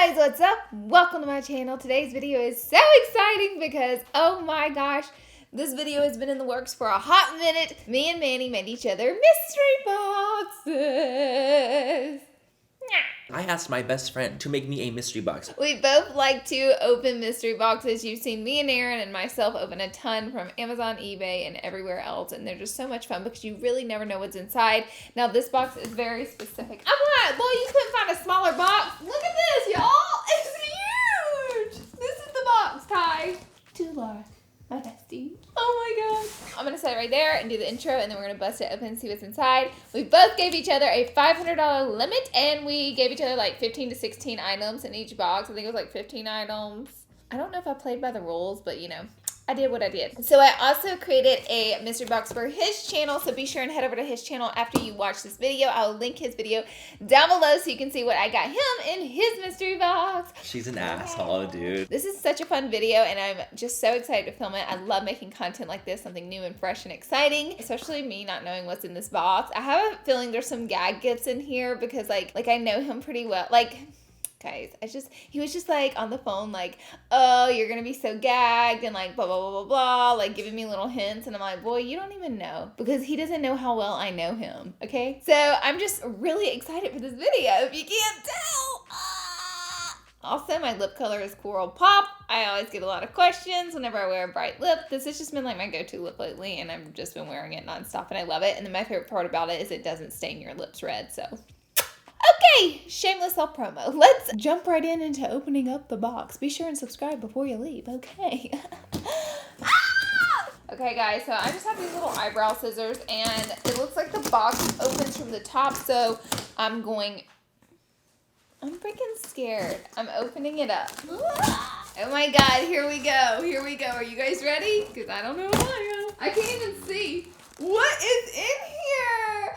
guys, what's up? Welcome to my channel. Today's video is so exciting because, oh my gosh, this video has been in the works for a hot minute. Me and Manny made each other mystery boxes. I asked my best friend to make me a mystery box. We both like to open mystery boxes. You've seen me and Aaron and myself open a ton from Amazon, eBay, and everywhere else, and they're just so much fun because you really never know what's inside. Now, this box is very specific. I'm like, well, you couldn't find a smaller box. Look at this, y'all. It's huge. This is the box, Ty. To Laura, my bestie. Oh my god. I'm gonna set it right there and do the intro, and then we're gonna bust it open and see what's inside. We both gave each other a $500 limit, and we gave each other like 15 to 16 items in each box. I think it was like 15 items. I don't know if I played by the rules, but you know, I did what I did. So I also created a mystery box for his channel, so be sure and head over to his channel after you watch this video. I'll link his video down below so you can see what I got him in his mystery box. She's an asshole, dude. This is such a fun video, and I'm just so excited to film it. I love making content like this, something new and fresh and exciting, especially me not knowing what's in this box. I have a feeling there's some gag gifts in here because like I know him pretty well. Guys, he was just like on the phone like, oh, you're gonna be so gagged and like blah, blah, blah, blah, blah, like giving me little hints. And I'm like, boy, you don't even know, because he doesn't know how well I know him, okay? So I'm just really excited for this video, if you can't tell. Also, my lip color is COLOURPOP. I always get a lot of questions whenever I wear a bright lip. This has just been like my go-to lip lately, and I've just been wearing it nonstop, and I love it. And then my favorite part about it is it doesn't stain your lips red, so. Okay, shameless self-promo. Let's jump right into opening up the box. Be sure and subscribe before you leave, okay? Okay, guys, so I just have these little eyebrow scissors, and it looks like the box opens from the top, so I'm freaking scared. I'm opening it up. Oh my god, here we go. Here we go. Are you guys ready? Because I don't know if I am. I can't even see. What is in here?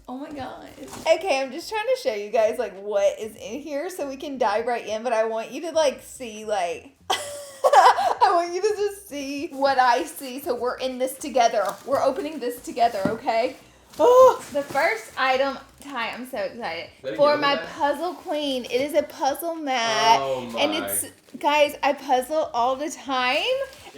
Oh my god. Okay, I'm just trying to show you guys like what is in here so we can dive right in, but I want you to like see like I want you to just see what I see, so we're in this together. We're opening this together, okay? Oh, the first item, Ty, I'm so excited. For my puzzle queen. It is a puzzle mat. Oh my. And it's, guys, I puzzle all the time.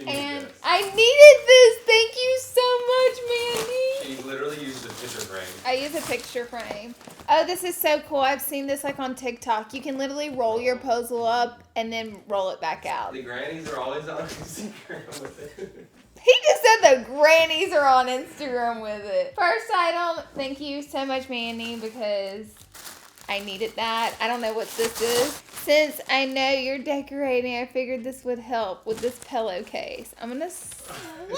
And I needed this. Thank you so much, Manny. She literally used a picture frame. I use a picture frame. Oh, this is so cool. I've seen this like on TikTok. You can literally roll your puzzle up and then roll it back out. The grannies are always on Instagram with it. He just said the grannies are on Instagram with it. First item, thank you so much, Manny, because I needed that. I don't know what this is. Since I know you're decorating, I figured this would help with this pillowcase. I'm gonna slap him in the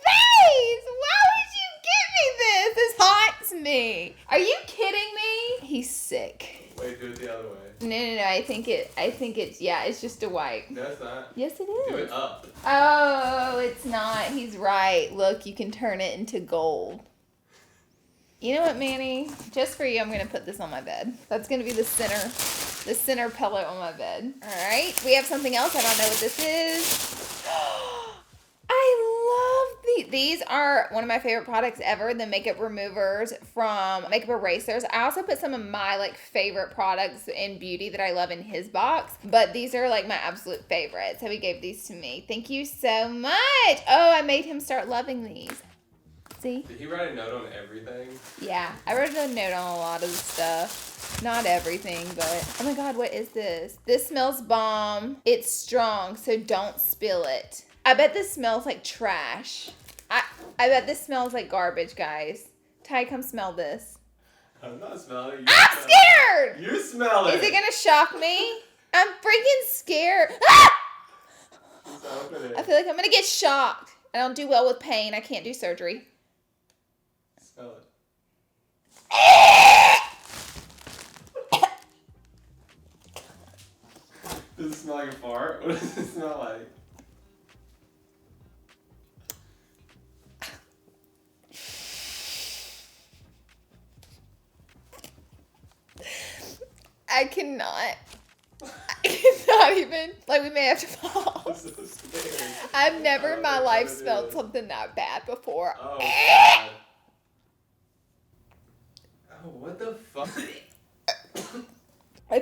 face! Why would you give me this? This haunts me. Are you kidding me? He's sick. Wait, do it the other way. No. I think it's, yeah, it's just a white. No, it's not. Yes, it is. Do it up. Oh, it's not. He's right. Look, you can turn it into gold. You know what, Manny? Just for you, I'm going to put this on my bed. That's going to be the center pillow on my bed. All right. We have something else. I don't know what this is. I love these. These are one of my favorite products ever, the makeup removers from Makeup Erasers. I also put some of my like favorite products in beauty that I love in his box, but these are like my absolute favorites. So he gave these to me. Thank you so much. Oh, I made him start loving these. See? Did he write a note on everything? Yeah, I wrote a note on a lot of the stuff. Not everything, but oh my god, what is this? This smells bomb. It's strong, so don't spill it. I bet this smells like trash. I bet this smells like garbage, guys. Ty, come smell this. I'm not smelling it. I'm scared! You smell it! Is it gonna shock me? I'm freaking scared. Ah! Just open it. I feel like I'm gonna get shocked. I don't do well with pain. I can't do surgery. Smell it. Does it smell like a fart? What does it smell like? I cannot even, like, we may have to pause. I'm so scared. I've never in my life smelled something that bad before. Oh, God. Oh, what the fuck?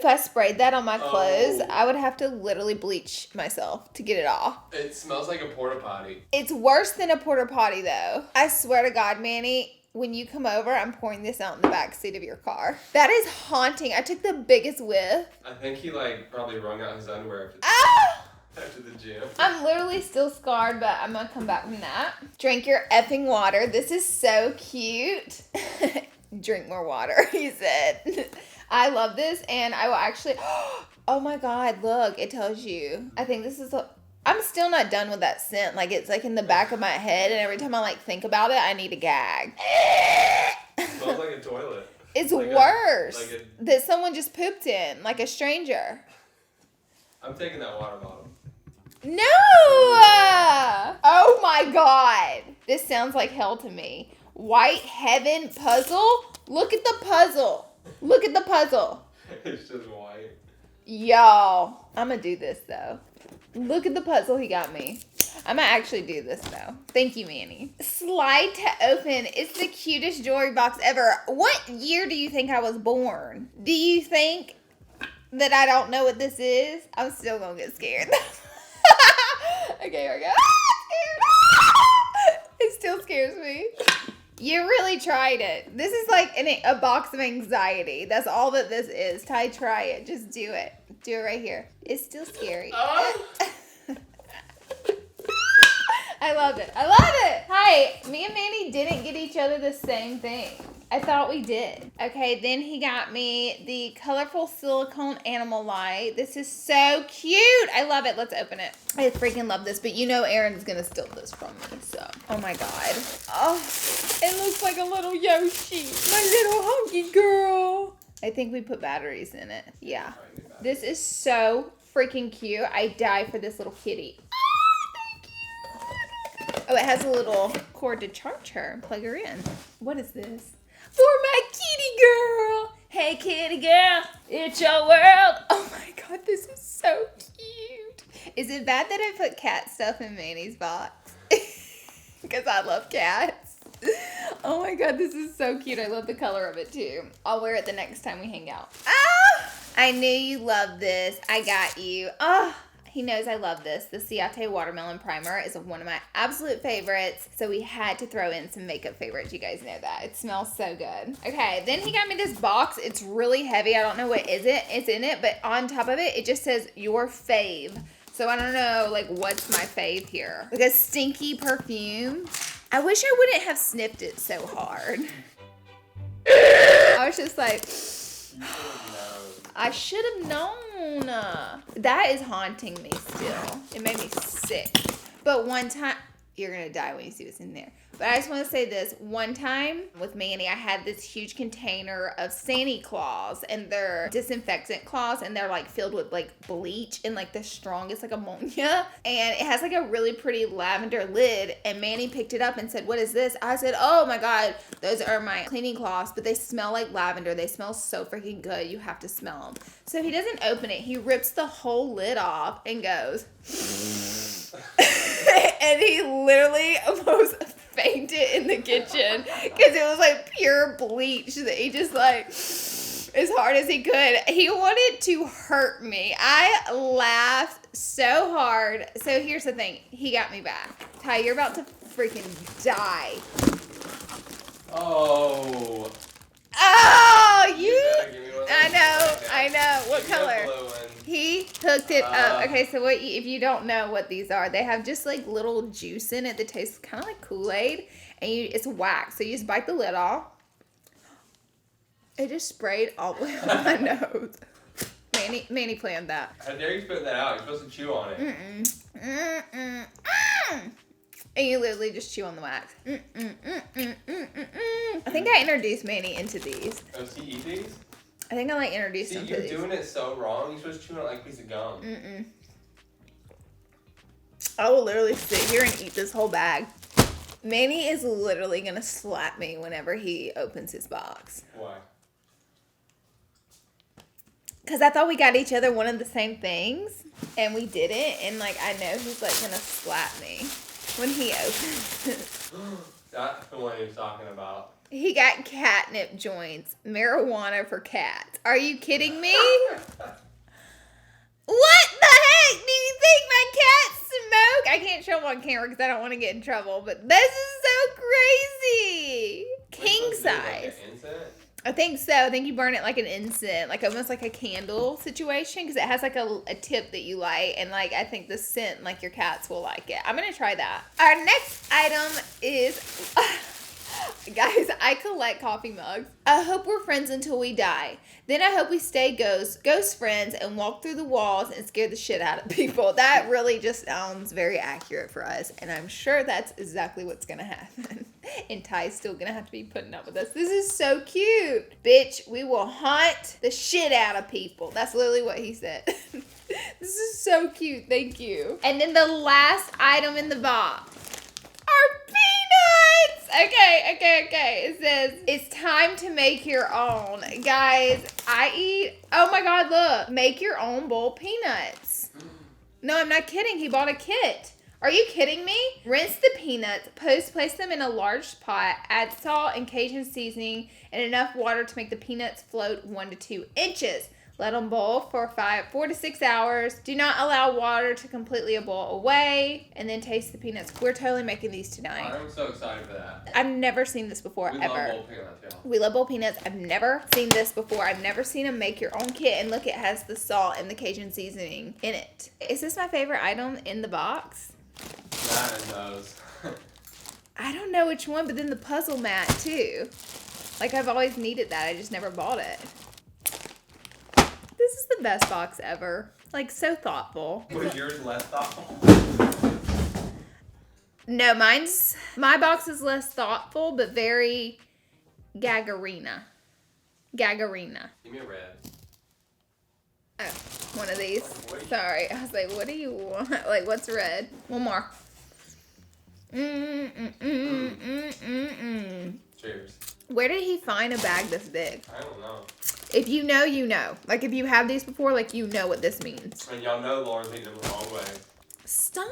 If I sprayed that on my clothes, Oh. I would have to literally bleach myself to get it off. It smells like a porta potty. It's worse than a porta potty, though. I swear to God, Manny, when you come over, I'm pouring this out in the back seat of your car. That is haunting. I took the biggest whiff. I think he like probably wrung out his underwear Ah! after the gym. I'm literally still scarred, but I'm gonna come back from that. Drink your effing water. This is so cute. Drink more water, he said. I love this, and I will actually... Oh my God, look, it tells you. I think this is... I'm still not done with that scent. Like, it's like in the back of my head, and every time I like think about it, I need a gag. It smells like a toilet. It's Like worse that someone just pooped in, like a stranger. I'm taking that water bottle. No! Oh my God. This sounds like hell to me. White heaven puzzle? Look at the puzzle. Look at the puzzle. It's just white. Yo, I'm gonna do this though. Look at the puzzle he got me. I'm gonna actually do this though. Thank you, Manny. Slide to open. It's the cutest jewelry box ever. What year do you think I was born? Do you think that I don't know what this is? I'm still gonna get scared. Okay, here we go. It still scares me. You really tried it. This is like a box of anxiety. That's all that this is. Ty, try it. Just do it. Do it right here. It's still scary. Oh. I love it. I love it. Hi, me and Manny didn't get each other the same thing. I thought we did. Okay, then he got me the colorful silicone animal light. This is so cute. I love it. Let's open it. I freaking love this, but you know Aaron's gonna steal this from me, so. Oh my God. Oh, it looks like a little Yoshi. My little hunky girl. I think we put batteries in it. Yeah. This is so freaking cute. I die for this little kitty. Oh, it has a little cord to charge her. Plug her in. What is this? For my kitty girl. Hey, kitty girl. It's your world. Oh my God, this is so cute. Is it bad that I put cat stuff in Manny's box? Because I love cats. Oh my God, this is so cute. I love the color of it too. I'll wear it the next time we hang out. Ah! I knew you loved this. I got you. Oh. He knows I love this. The Ciate Watermelon Primer is one of my absolute favorites. So we had to throw in some makeup favorites. You guys know that. It smells so good. Okay, then he got me this box. It's really heavy. I don't know what is it. It's in it, but on top of it, it just says your fave. So I don't know, like, what's my fave here? Like a stinky perfume. I wish I wouldn't have sniffed it so hard. I was just like... I should have known. That is haunting me still. It made me sick. But one time, you're going to die when you see what's in there. But I just want to say this. One time with Manny, I had this huge container of Santa Claus, and they're disinfectant claws, and they're like filled with like bleach and like the strongest like ammonia. And it has like a really pretty lavender lid. And Manny picked it up and said, "What is this?" I said, "Oh my God, those are my cleaning cloths, but they smell like lavender. They smell so freaking good. You have to smell them." So he doesn't open it. He rips the whole lid off and goes, and he literally almost fainted in the kitchen because it was like pure bleach that he just like as hard as he could. He wanted to hurt me. I laughed so hard. So here's the thing. He got me back. Ty, you're about to freaking die. Oh. Oh, you. I I know. What color? He hooked it up. Okay, so what? If you don't know what these are, they have just like little juice in it that tastes kind of like Kool-Aid, and it's wax. So you just bite the lid off. It just sprayed all the way on my nose. Manny planned that. How dare you spit that out? You're supposed to chew on it. And you literally just chew on the wax. I think I introduced Manny into these. Oh, see, eat these? I think I like introduced him to these. You're doing it so wrong. You're supposed to chew on it like a piece of gum. I will literally sit here and eat this whole bag. Manny is literally going to slap me whenever he opens his box. Why? Because I thought we got each other one of the same things, and we didn't. And, like, I know he's, like, going to slap me when he opens it. That's the one you're talking about. He got catnip joints. Marijuana for cats. Are you kidding me? What the heck? Do you think my cats smoke? I can't show them on camera because I don't want to get in trouble, but this is so crazy. King size. I think so. I think you burn it like an incense, like almost like a candle situation, because it has like a tip that you light, and like I think the scent, like your cats will like it. I'm gonna try that. Our next item is, guys, I collect coffee mugs. I hope we're friends until we die. Then I hope we stay ghost friends, and walk through the walls and scare the shit out of people. That really just sounds very accurate for us, and I'm sure that's exactly what's gonna happen. And Ty's still gonna have to be putting up with us. This is so cute. Bitch, we will haunt the shit out of people. That's literally what he said. This is so cute. Thank you. And then the last item in the box are peanuts. Okay. It says, it's time to make your own. Guys, I eat, oh my God, look. Make your own bowl peanuts. No, I'm not kidding. He bought a kit. Are you kidding me? Rinse the peanuts, place them in a large pot, add salt and Cajun seasoning and enough water to make the peanuts float 1 to 2 inches. Let them boil for 4 to 6 hours. Do not allow water to completely boil away. And then taste the peanuts. We're totally making these tonight. I'm so excited for that. I've never seen this before, We ever. love bowl peanuts, y'all. We love bowl peanuts. I've never seen this before. I've never seen them make your own kit. And look, it has the salt and the Cajun seasoning in it. Is this my favorite item in the box? That and those. I don't know which one, but then the puzzle mat too. Like, I've always needed that. I just never bought it. This is the best box ever. Like, so thoughtful. Was yours less thoughtful? No, my box is less thoughtful, but very gaggarina. Gaggarina. Give me a red. Oh, one of these. Sorry. I was like, what do you want? Like, what's red? One more. Cheers. Where did he find a bag this big? I don't know. If you know, you know. Like, if you have these before, like, you know what this means. And y'all know Laura's eating them the wrong way. Stop.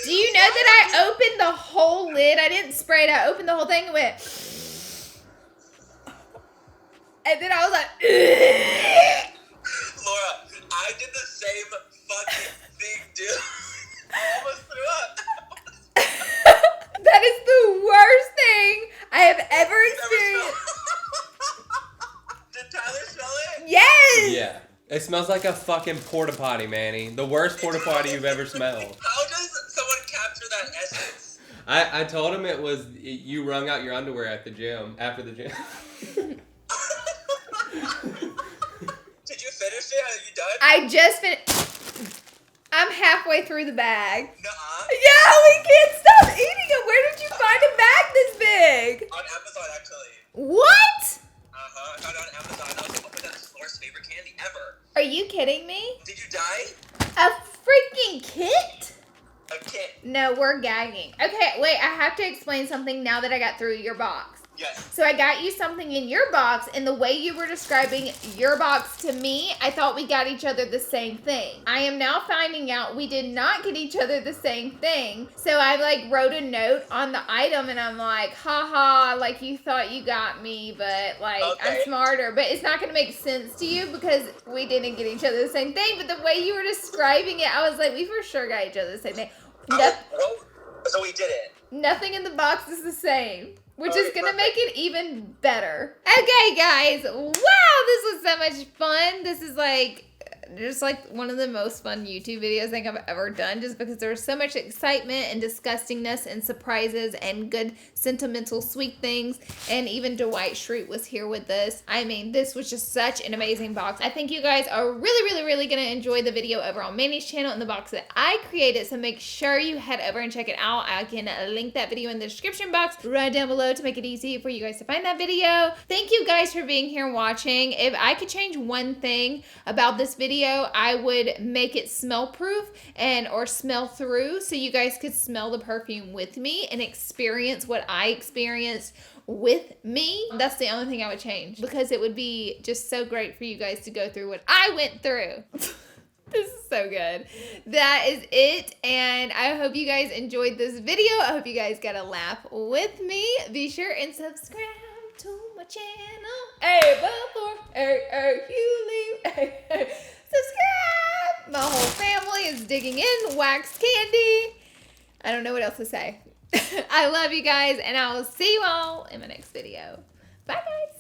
Do you know that I opened the whole lid? I didn't spray it. I opened the whole thing and went. And then I was like. Laura, I did the same fucking thing, dude. I almost threw up. That is the worst thing I have ever experienced. Did Tyler smell it? Yes. Yeah. It smells like a fucking porta potty, Manny. The worst porta potty you've ever smelled. How does someone capture that essence? I told him you wrung out your underwear at the gym, after the gym. Did you finish it? Are you done? I just finished. I'm halfway through the bag. Nuh-uh. Yeah, we can't stop eating it. Where did you find a bag this big? On Amazon, actually. What? I found it on Amazon. I was like, oh my god, this is Laura's favorite candy ever. Are you kidding me? Did you die? A freaking kit? A kid. No, we're gagging. Okay, wait, I have to explain something now that I got through your box. Yes. So I got you something in your box, and the way you were describing your box to me, I thought we got each other the same thing. I am now finding out we did not get each other the same thing. So I like wrote a note on the item, and I'm like, haha, like you thought you got me, but like I'm smarter. But it's not gonna make sense to you because we didn't get each other the same thing. But the way you were describing it, I was like, we for sure got each other the same thing. So we did it. Nothing in the box is the same. Which is going to make it even better. Okay, guys. Wow, this was so much fun. This is like just like one of the most fun YouTube videos I think I've ever done, just because there was so much excitement and disgustingness and surprises and good sentimental sweet things. And even Dwight Schrute was here with us. I mean, this was just such an amazing box. I think you guys are really going to enjoy the video over on Manny's channel in the box that I created. So make sure you head over and check it out. I can link that video in the description box right down below to make it easy for you guys to find that video. Thank you guys for being here and watching. If I could change one thing about this video, I would make it smell proof or smell through, so you guys could smell the perfume with me and experience what I experienced with me. That's the only thing I would change, because it would be just so great for you guys to go through what I went through. This is so So good. That is it. And I hope you guys enjoyed this video. I hope you guys got a laugh with me. Be sure and subscribe to my channel. Hey, before you leave. Subscribe. My whole family is digging in wax candy. I don't know what else to say. I love you guys, and I will see you all in my next video. Bye, guys.